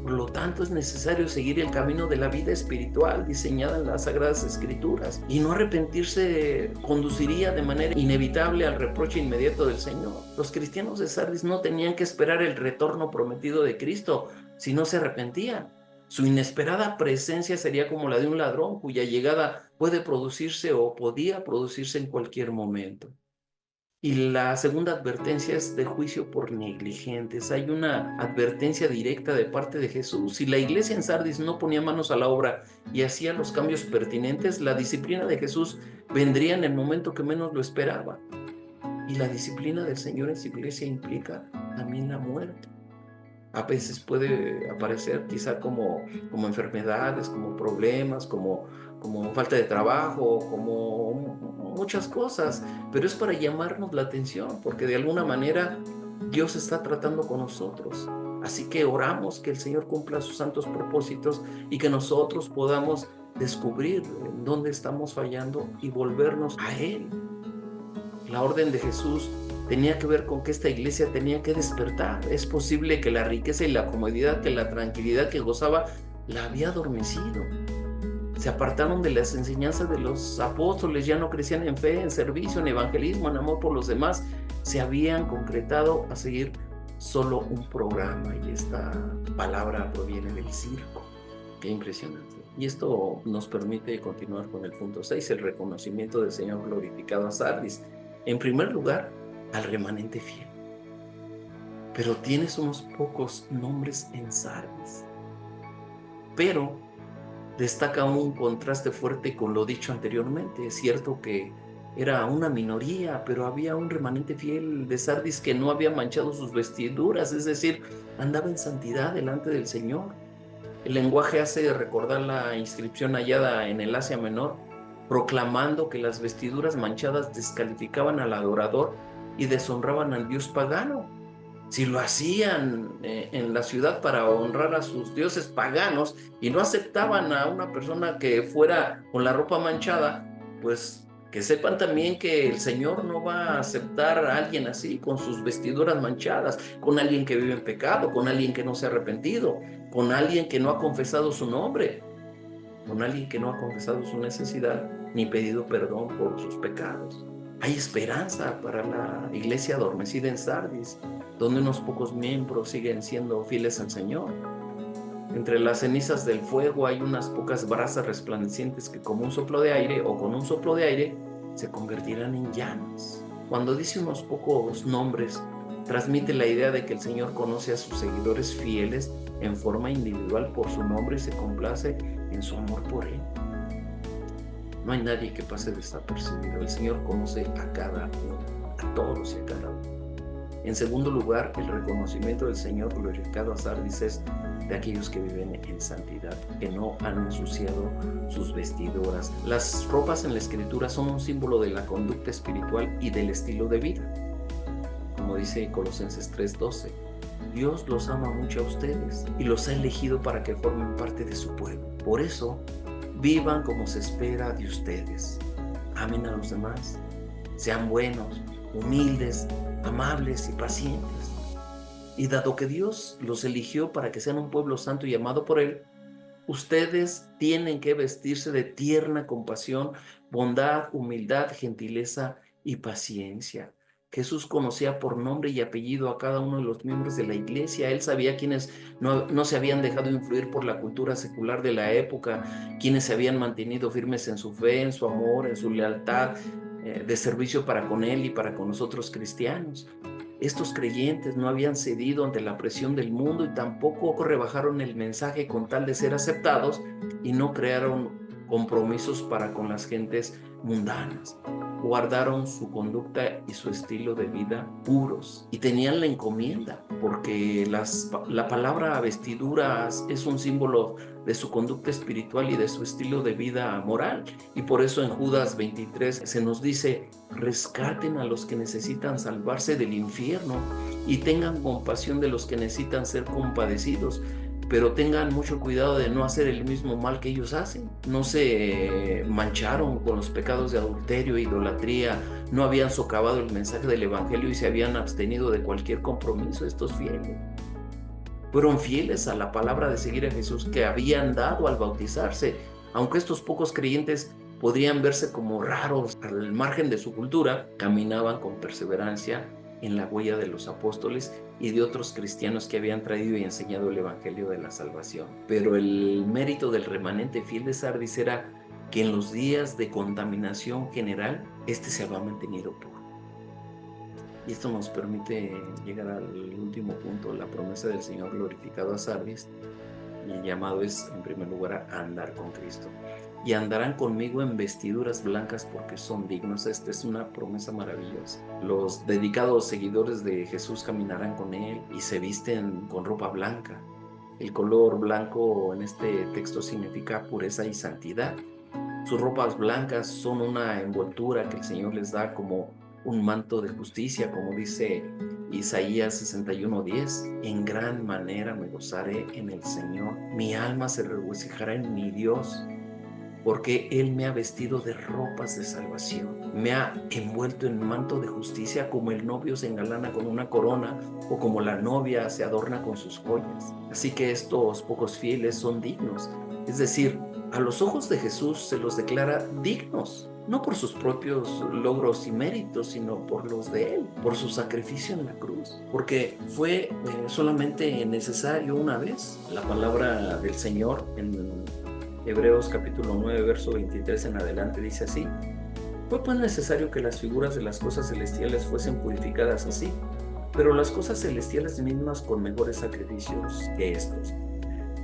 Por lo tanto, es necesario seguir el camino de la vida espiritual diseñada en las Sagradas Escrituras, y no arrepentirse conduciría de manera inevitable al reproche inmediato del Señor. Los cristianos de Sardis no tenían que esperar el retorno prometido de Cristo si no se arrepentían. Su inesperada presencia sería como la de un ladrón cuya llegada puede producirse o podía producirse en cualquier momento. Y la segunda advertencia es de juicio por negligentes. Hay una advertencia directa de parte de Jesús. Si la iglesia en Sardis no ponía manos a la obra y hacía los cambios pertinentes, la disciplina de Jesús vendría en el momento que menos lo esperaba. Y la disciplina del Señor en su iglesia implica también la muerte. A veces puede aparecer quizá como enfermedades, como problemas, como falta de trabajo, como muchas cosas, pero es para llamarnos la atención, porque de alguna manera Dios está tratando con nosotros. Así que oramos que el Señor cumpla sus santos propósitos y que nosotros podamos descubrir en dónde estamos fallando y volvernos a Él. La orden de Jesús tenía que ver con que esta iglesia tenía que despertar. Es posible que la riqueza y la comodidad, que la tranquilidad que gozaba, la había adormecido. Se apartaron de las enseñanzas de los apóstoles, ya no crecían en fe, en servicio, en evangelismo, en amor por los demás. Se habían concretado a seguir solo un programa, y esta palabra proviene del circo. Qué impresionante. Y esto nos permite continuar con el punto 6, el reconocimiento del Señor glorificado a Sardis. En primer lugar, al remanente fiel. Pero tienes unos pocos nombres en Sardis. Pero destaca un contraste fuerte con lo dicho anteriormente. Es cierto que era una minoría, pero había un remanente fiel de Sardis que no había manchado sus vestiduras, es decir, andaba en santidad delante del Señor. El lenguaje hace recordar la inscripción hallada en el Asia Menor, proclamando que las vestiduras manchadas descalificaban al adorador y deshonraban al dios pagano. Si lo hacían en la ciudad para honrar a sus dioses paganos y no aceptaban a una persona que fuera con la ropa manchada, pues que sepan también que el Señor no va a aceptar a alguien así, con sus vestiduras manchadas, con alguien que vive en pecado, con alguien que no se ha arrepentido, con alguien que no ha confesado su nombre, con alguien que no ha confesado su necesidad ni pedido perdón por sus pecados. Hay esperanza para la iglesia adormecida en Sardis, donde unos pocos miembros siguen siendo fieles al Señor. Entre las cenizas del fuego hay unas pocas brasas resplandecientes que, como un soplo de aire o con un soplo de aire, se convertirán en llamas. Cuando dice unos pocos nombres, transmite la idea de que el Señor conoce a sus seguidores fieles en forma individual por su nombre y se complace en su amor por Él. No hay nadie que pase desapercibido. El Señor conoce a cada uno, a todos y a cada uno. En segundo lugar, el reconocimiento del Señor glorificado a Sardis es de aquellos que viven en santidad, que no han ensuciado sus vestiduras. Las ropas en la Escritura son un símbolo de la conducta espiritual y del estilo de vida. Como dice Colosenses 3:12, Dios los ama mucho a ustedes y los ha elegido para que formen parte de su pueblo. Por eso, vivan como se espera de ustedes. Amen a los demás. Sean buenos, humildes, amables y pacientes. Y dado que Dios los eligió para que sean un pueblo santo y amado por Él, ustedes tienen que vestirse de tierna compasión, bondad, humildad, gentileza y paciencia. Jesús conocía por nombre y apellido a cada uno de los miembros de la iglesia. Él sabía quienes no se habían dejado influir por la cultura secular de la época, quienes se habían mantenido firmes en su fe, en su amor, en su lealtad de servicio para con Él y para con nosotros cristianos. Estos creyentes no habían cedido ante la presión del mundo y tampoco rebajaron el mensaje con tal de ser aceptados, y no crearon compromisos para con las gentes mundanas. Guardaron su conducta y su estilo de vida puros y tenían la encomienda, porque la palabra vestiduras es un símbolo de su conducta espiritual y de su estilo de vida moral. Y por eso en Judas 23 se nos dice: rescaten a los que necesitan salvarse del infierno y tengan compasión de los que necesitan ser compadecidos, pero tengan mucho cuidado de no hacer el mismo mal que ellos hacen. No se mancharon con los pecados de adulterio, idolatría, no habían socavado el mensaje del evangelio y se habían abstenido de cualquier compromiso. Estos fieles fueron fieles a la palabra de seguir a Jesús que habían dado al bautizarse. Aunque estos pocos creyentes podrían verse como raros al margen de su cultura, caminaban con perseverancia en la huella de los apóstoles y de otros cristianos que habían traído y enseñado el evangelio de la salvación. Pero el mérito del remanente fiel de Sardis era que en los días de contaminación general, este se había mantenido puro. Y esto nos permite llegar al último punto, la promesa del Señor glorificado a Sardis. Y el llamado es, en primer lugar, a andar con Cristo. Y andarán conmigo en vestiduras blancas porque son dignos. Esta es una promesa maravillosa. Los dedicados seguidores de Jesús caminarán con Él y se visten con ropa blanca. El color blanco en este texto significa pureza y santidad. Sus ropas blancas son una envoltura que el Señor les da como un manto de justicia, como dice Isaías 61:10. En gran manera me gozaré en el Señor. Mi alma se regocijará en mi Dios, porque Él me ha vestido de ropas de salvación. Me ha envuelto en manto de justicia, como el novio se engalana con una corona o como la novia se adorna con sus joyas. Así que estos pocos fieles son dignos. Es decir, a los ojos de Jesús se los declara dignos, no por sus propios logros y méritos, sino por los de Él, por su sacrificio en la cruz, porque fue solamente necesario una vez. La palabra del Señor en Hebreos capítulo 9, verso 23 en adelante dice así: fue pues necesario que las figuras de las cosas celestiales fuesen purificadas así, pero las cosas celestiales mismas con mejores sacrificios que estos.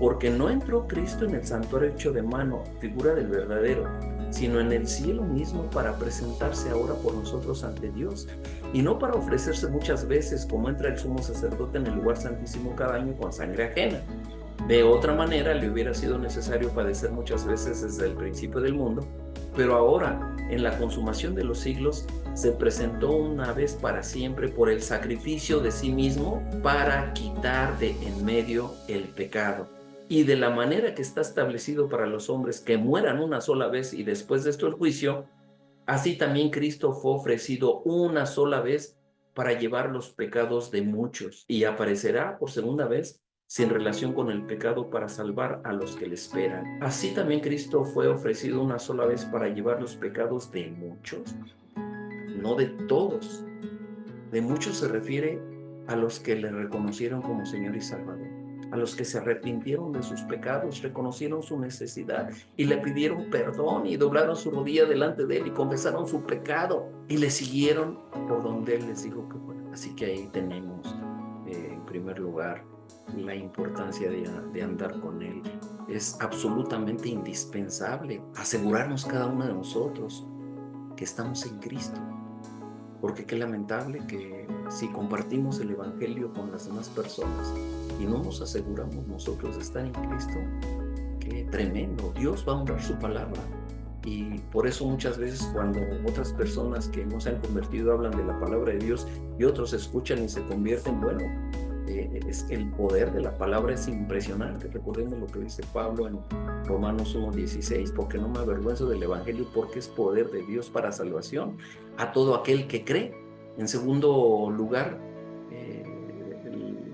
Porque no entró Cristo en el santuario hecho de mano, figura del verdadero, sino en el cielo mismo para presentarse ahora por nosotros ante Dios, y no para ofrecerse muchas veces como entra el sumo sacerdote en el lugar santísimo cada año con sangre ajena. De otra manera le hubiera sido necesario padecer muchas veces desde el principio del mundo, pero ahora, en la consumación de los siglos, se presentó una vez para siempre por el sacrificio de sí mismo para quitar de en medio el pecado. Y de la manera que está establecido para los hombres que mueran una sola vez y después de esto el juicio, así también Cristo fue ofrecido una sola vez para llevar los pecados de muchos y aparecerá por segunda vez sin relación con el pecado para salvar a los que le esperan. Así también Cristo fue ofrecido una sola vez para llevar los pecados de muchos, no de todos. De muchos se refiere a los que le reconocieron como Señor y Salvador, a los que se arrepintieron de sus pecados, reconocieron su necesidad y le pidieron perdón y doblaron su rodilla delante de Él y confesaron su pecado y le siguieron por donde Él les dijo que fuera. Así que ahí tenemos, en primer lugar, la importancia de andar con Él. Es absolutamente indispensable asegurarnos cada uno de nosotros que estamos en Cristo. Porque qué lamentable que si compartimos el evangelio con las demás personas y no nos aseguramos nosotros de estar en Cristo, qué tremendo. Dios va a honrar su palabra. Y por eso muchas veces cuando otras personas que no se han convertido hablan de la palabra de Dios y otros escuchan y se convierten, bueno, es el poder de la palabra es impresionante. Recordemos lo que dice Pablo en Romanos 1:16: porque no me avergüenzo del evangelio, porque es poder de Dios para salvación a todo aquel que cree. En segundo lugar,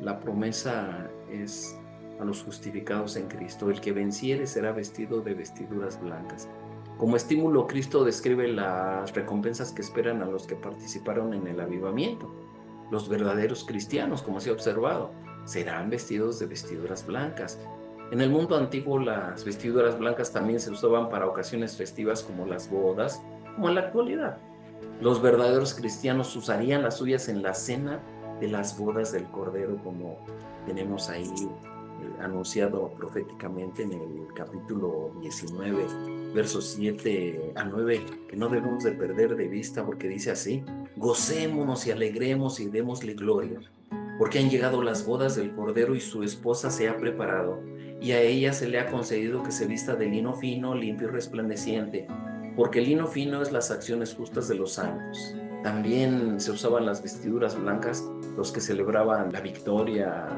la promesa es a los justificados en Cristo: el que venciere será vestido de vestiduras blancas. Como estímulo, Cristo describe las recompensas que esperan a los que participaron en el avivamiento. Los verdaderos cristianos, como se ha observado, serán vestidos de vestiduras blancas. En el mundo antiguo, las vestiduras blancas también se usaban para ocasiones festivas como las bodas, como en la actualidad. Los verdaderos cristianos usarían las suyas en la cena de las bodas del Cordero, como tenemos ahí anunciado proféticamente en el capítulo 19, versos 7 a 9, que no debemos de perder de vista, porque dice así: gocémonos y alegremos y démosle gloria, porque han llegado las bodas del Cordero y su esposa se ha preparado, y a ella se le ha concedido que se vista de lino fino, limpio y resplandeciente, porque el lino fino es las acciones justas de los santos. También se usaban las vestiduras blancas los que celebraban la victoria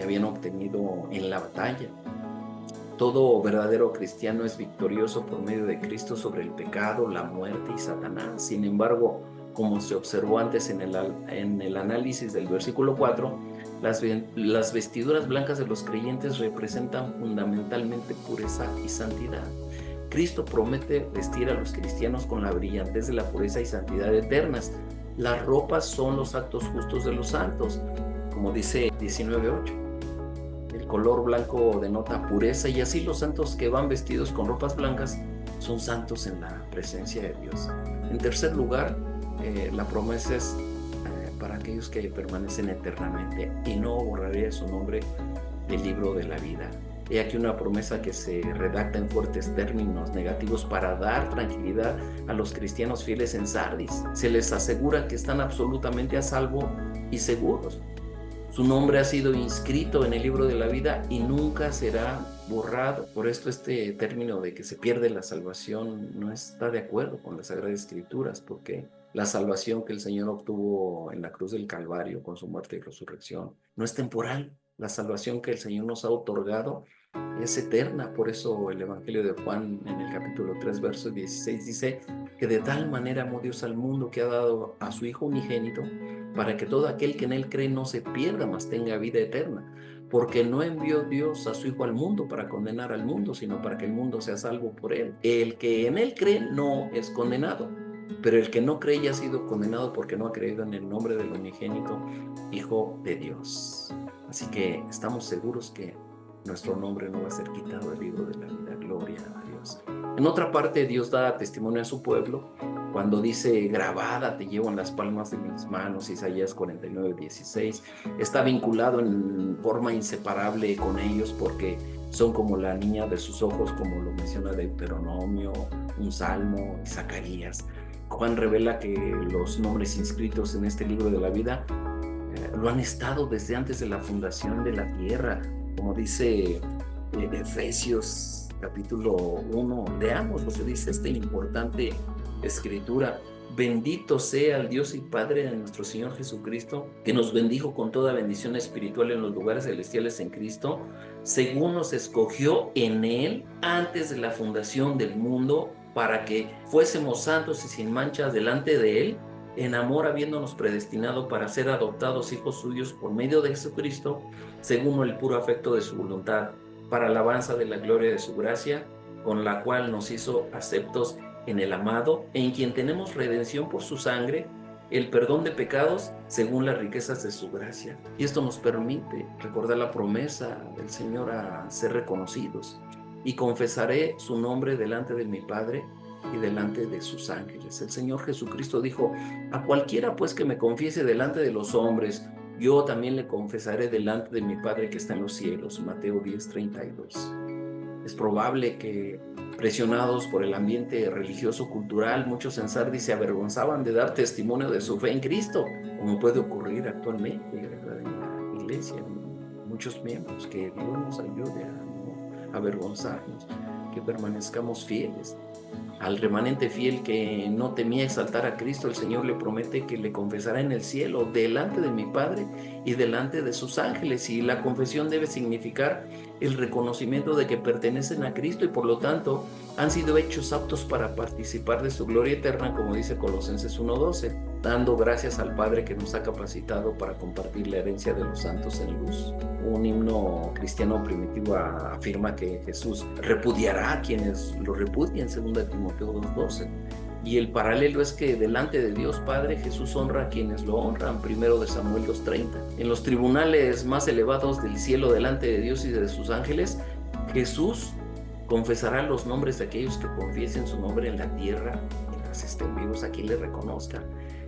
que habían obtenido en la batalla. Todo verdadero cristiano es victorioso por medio de Cristo sobre el pecado, la muerte y Satanás. Sin embargo, como se observó antes en el análisis del versículo 4, las vestiduras blancas de los creyentes representan fundamentalmente pureza y santidad. Cristo promete vestir a los cristianos con la brillantez de la pureza y santidad eternas. Las ropas son los actos justos de los santos, como dice 19:8. El color blanco denota pureza y así los santos que van vestidos con ropas blancas son santos en la presencia de Dios. En tercer lugar, la promesa es para aquellos que permanecen eternamente y no borraré su nombre del libro de la vida. He aquí una promesa que se redacta en fuertes términos negativos para dar tranquilidad a los cristianos fieles en Sardis. Se les asegura que están absolutamente a salvo y seguros. Su nombre ha sido inscrito en el libro de la vida y nunca será borrado. Por esto este término de que se pierde la salvación no está de acuerdo con las Sagradas Escrituras, porque la salvación que el Señor obtuvo en la cruz del Calvario con su muerte y resurrección no es temporal. La salvación que el Señor nos ha otorgado es eterna. Por eso el Evangelio de Juan en el capítulo 3, verso 16 dice que de tal manera amó Dios al mundo que ha dado a su Hijo unigénito para que todo aquel que en él cree no se pierda, mas tenga vida eterna. Porque no envió Dios a su Hijo al mundo para condenar al mundo, sino para que el mundo sea salvo por él. El que en él cree no es condenado, pero el que no cree ya ha sido condenado porque no ha creído en el nombre del unigénito Hijo de Dios. Así que estamos seguros que nuestro nombre no va a ser quitado del libro de la vida. Gloria a Dios. En otra parte, Dios da testimonio a su pueblo cuando dice: grabada te llevo en las palmas de mis manos. Isaías 49:16. Está vinculado en forma inseparable con ellos porque son como la niña de sus ojos, como lo menciona Deuteronomio, un Salmo y Zacarías. Juan revela que los nombres inscritos en este libro de la vida lo han estado desde antes de la fundación de la tierra, como dice Efesios capítulo 1. Leamos lo que dice esta importante escritura: bendito sea el Dios y Padre de nuestro Señor Jesucristo, que nos bendijo con toda bendición espiritual en los lugares celestiales en Cristo, según nos escogió en Él antes de la fundación del mundo, para que fuésemos santos y sin manchas delante de Él, en amor habiéndonos predestinado para ser adoptados hijos suyos por medio de Jesucristo, según el puro afecto de su voluntad, para alabanza de la gloria de su gracia, con la cual nos hizo aceptos en el amado, en quien tenemos redención por su sangre, el perdón de pecados según las riquezas de su gracia. Y esto nos permite recordar la promesa del Señor a ser reconocidos. Y confesaré su nombre delante de mi Padre y delante de sus ángeles. El Señor Jesucristo dijo: a cualquiera pues que me confiese delante de los hombres, yo también le confesaré delante de mi Padre que está en los cielos. Mateo 10:32. Es probable que, presionados por el ambiente religioso cultural, muchos en Sardis se avergonzaban de dar testimonio de su fe en Cristo, como puede ocurrir actualmente, ¿verdad?, en la iglesia, en muchos miembros. Que Dios nos ayude a no avergonzarnos, que permanezcamos fieles. Al remanente fiel que no temía exaltar a Cristo, el Señor le promete que le confesará en el cielo, delante de mi Padre y delante de sus ángeles. Y la confesión debe significar el reconocimiento de que pertenecen a Cristo y por lo tanto han sido hechos aptos para participar de su gloria eterna, como dice Colosenses 1:12, dando gracias al Padre que nos ha capacitado para compartir la herencia de los santos en luz. Un himno cristiano primitivo afirma que Jesús repudiará a quienes lo repudien, 2 Timoteo 2:12. Y el paralelo es que delante de Dios Padre, Jesús honra a quienes lo honran, 1 Samuel 2:30. En los tribunales más elevados del cielo, delante de Dios y de sus ángeles, Jesús confesará los nombres de aquellos que confiesen su nombre en la tierra, mientras estén vivos, a quien le reconozcan.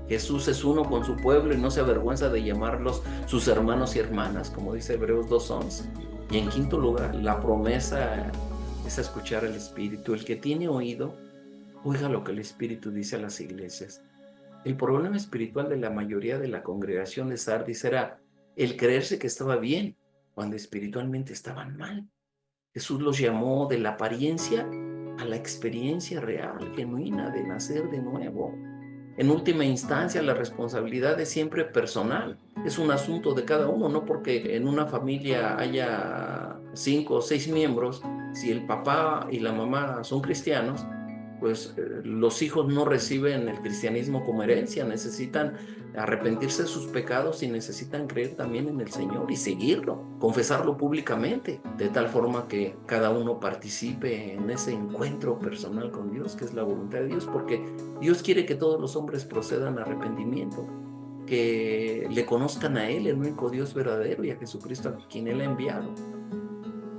Jesús es uno con su pueblo y no se avergüenza de llamarlos sus hermanos y hermanas, como dice Hebreos 2:11. Y en quinto lugar, la promesa es escuchar al Espíritu. El que tiene oído, oiga lo que el Espíritu dice a las iglesias. El problema espiritual de la mayoría de la congregación de Sardis era el creerse que estaba bien, cuando espiritualmente estaban mal. Jesús los llamó de la apariencia a la experiencia real, genuina, de nacer de nuevo. En última instancia, la responsabilidad es siempre personal. Es un asunto de cada uno, no porque en una familia haya 5 o 6 miembros, si el papá y la mamá son cristianos, pues los hijos no reciben el cristianismo como herencia, necesitan arrepentirse de sus pecados y necesitan creer también en el Señor y seguirlo, confesarlo públicamente, de tal forma que cada uno participe en ese encuentro personal con Dios, que es la voluntad de Dios, porque Dios quiere que todos los hombres procedan a arrepentimiento, que le conozcan a Él, el único Dios verdadero, y a Jesucristo a quien Él ha enviado.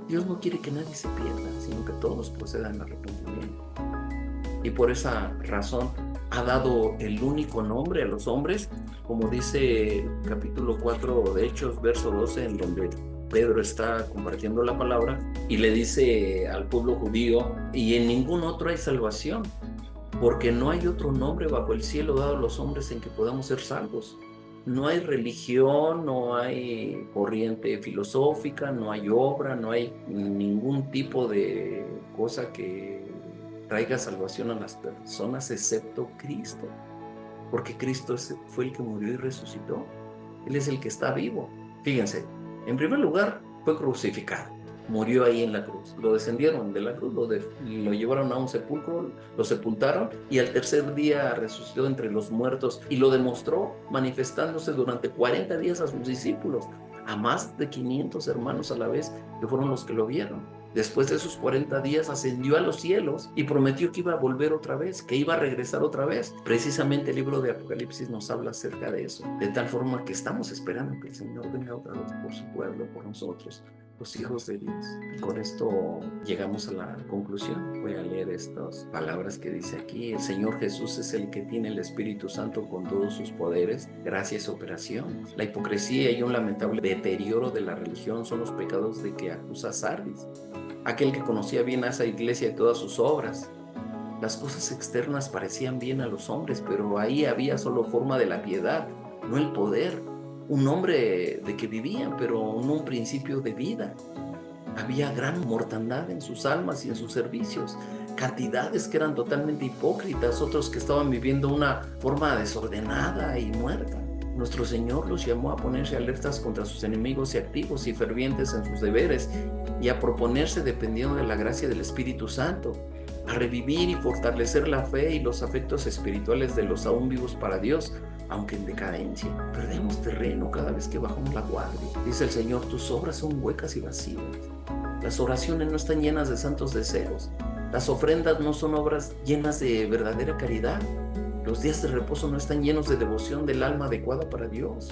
Dios no quiere que nadie se pierda, sino que todos procedan a arrepentimiento. Y por esa razón ha dado el único nombre a los hombres, como dice el capítulo 4 de Hechos, verso 12, en donde Pedro está compartiendo la palabra y le dice al pueblo judío: y en ningún otro hay salvación, porque no hay otro nombre bajo el cielo dado a los hombres en que podamos ser salvos. No hay religión, no hay corriente filosófica, no hay obra, no hay ningún tipo de cosa que traiga salvación a las personas excepto Cristo, porque Cristo fue el que murió y resucitó. Él es el que está vivo. Fíjense, en primer lugar fue crucificado, murió ahí en la cruz, lo descendieron de la cruz, lo llevaron a un sepulcro, lo sepultaron, y al tercer día resucitó entre los muertos y lo demostró manifestándose durante 40 días a sus discípulos, a más de 500 hermanos a la vez, que fueron los que lo vieron. Después de esos 40 días ascendió a los cielos y prometió que iba a volver otra vez, que iba a regresar otra vez. Precisamente el libro de Apocalipsis nos habla acerca de eso, de tal forma que estamos esperando que el Señor venga otra vez por su pueblo, por nosotros, los hijos de Dios. Y con esto llegamos a la conclusión. Voy a leer estas palabras que dice aquí: el Señor Jesús es el que tiene el Espíritu Santo con todos sus poderes, gracia y operación. La hipocresía y un lamentable deterioro de la religión son los pecados de que acusa Sardis, aquel que conocía bien a esa iglesia y todas sus obras. Las cosas externas parecían bien a los hombres, pero ahí había solo forma de la piedad, no el poder. Un hombre de que vivían, pero no un principio de vida. Había gran mortandad en sus almas y en sus servicios, cantidades que eran totalmente hipócritas, otros que estaban viviendo una forma desordenada y muerta. Nuestro Señor los llamó a ponerse alertas contra sus enemigos y activos y fervientes en sus deberes, y a proponerse, dependiendo de la gracia del Espíritu Santo, a revivir y fortalecer la fe y los afectos espirituales de los aún vivos para Dios, aunque en decadencia. Perdemos terreno cada vez que bajamos la guardia. Dice el Señor: tus obras son huecas y vacías. Las oraciones no están llenas de santos deseos. Las ofrendas no son obras llenas de verdadera caridad. Los días de reposo no están llenos de devoción del alma adecuada para Dios.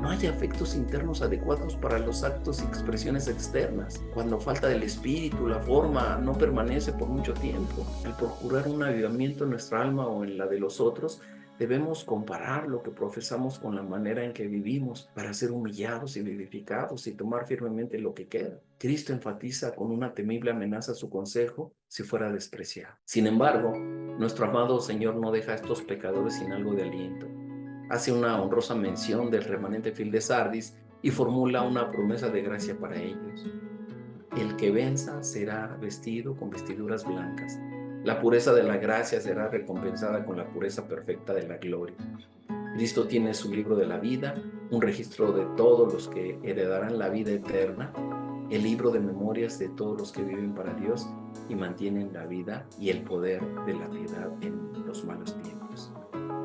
No hay afectos internos adecuados para los actos y expresiones externas. Cuando falta del espíritu, la forma no permanece por mucho tiempo. Al procurar un avivamiento en nuestra alma o en la de los otros, debemos comparar lo que profesamos con la manera en que vivimos para ser humillados y vivificados y tomar firmemente lo que queda. Cristo enfatiza con una temible amenaza su consejo si fuera despreciado. Sin embargo, nuestro amado Señor no deja a estos pecadores sin algo de aliento. Hace una honrosa mención del remanente fiel de Sardis y formula una promesa de gracia para ellos. El que venza será vestido con vestiduras blancas. La pureza de la gracia será recompensada con la pureza perfecta de la gloria. Cristo tiene su libro de la vida, un registro de todos los que heredarán la vida eterna, el libro de memorias de todos los que viven para Dios y mantienen la vida y el poder de la piedad en los malos tiempos.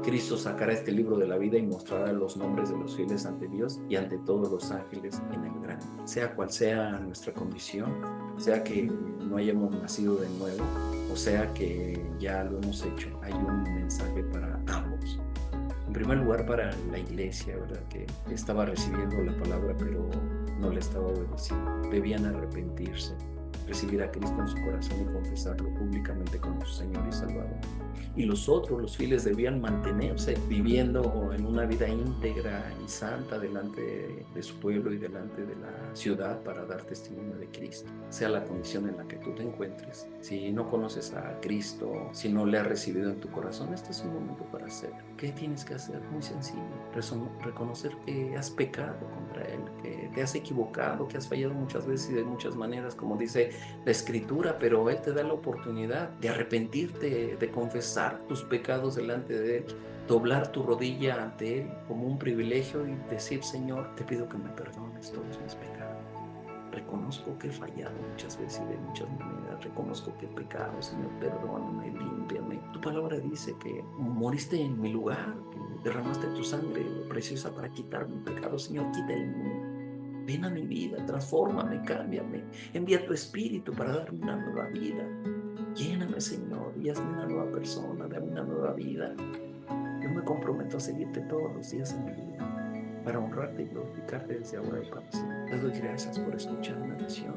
Cristo sacará este libro de la vida y mostrará los nombres de los fieles ante Dios y ante todos los ángeles en el gran. Sea cual sea nuestra condición, sea que no hayamos nacido de nuevo, o sea que ya lo hemos hecho, hay un mensaje para ambos. En primer lugar, para la iglesia, ¿verdad?, que estaba recibiendo la palabra pero no la estaba obedeciendo. Debían arrepentirse, recibir a Cristo en su corazón y confesarlo públicamente como su Señor y Salvador. Y los otros, los fieles, debían mantenerse viviendo en una vida íntegra y santa delante de su pueblo y delante de la ciudad para dar testimonio de Cristo, sea la condición en la que tú te encuentres. Si no conoces a Cristo, si no le has recibido en tu corazón, este es un momento para hacerlo. ¿Qué tienes que hacer? Muy sencillo: reconocer que has pecado contra Él, que te has equivocado, que has fallado muchas veces y de muchas maneras, como dice la Escritura, pero Él te da la oportunidad de arrepentirte, de confesar confesar tus pecados delante de Él, doblar tu rodilla ante Él como un privilegio y decir, Señor, te pido que me perdones todos mis pecados. Reconozco que he fallado muchas veces y de muchas maneras. Reconozco que he pecado, Señor, perdóname, límpiame. Tu palabra dice que moriste en mi lugar, que derramaste tu sangre preciosa para quitar mi pecado. Señor, quita el mío. Ven a mi vida, transfórmame, cámbiame. Envía tu espíritu para darme una nueva vida. Lléname, Señor, y hazme una nueva persona, dame una nueva vida. Yo me comprometo a seguirte todos los días de mi vida para honrarte y glorificarte desde ahora y para siempre. Te doy gracias por escuchar mi oración.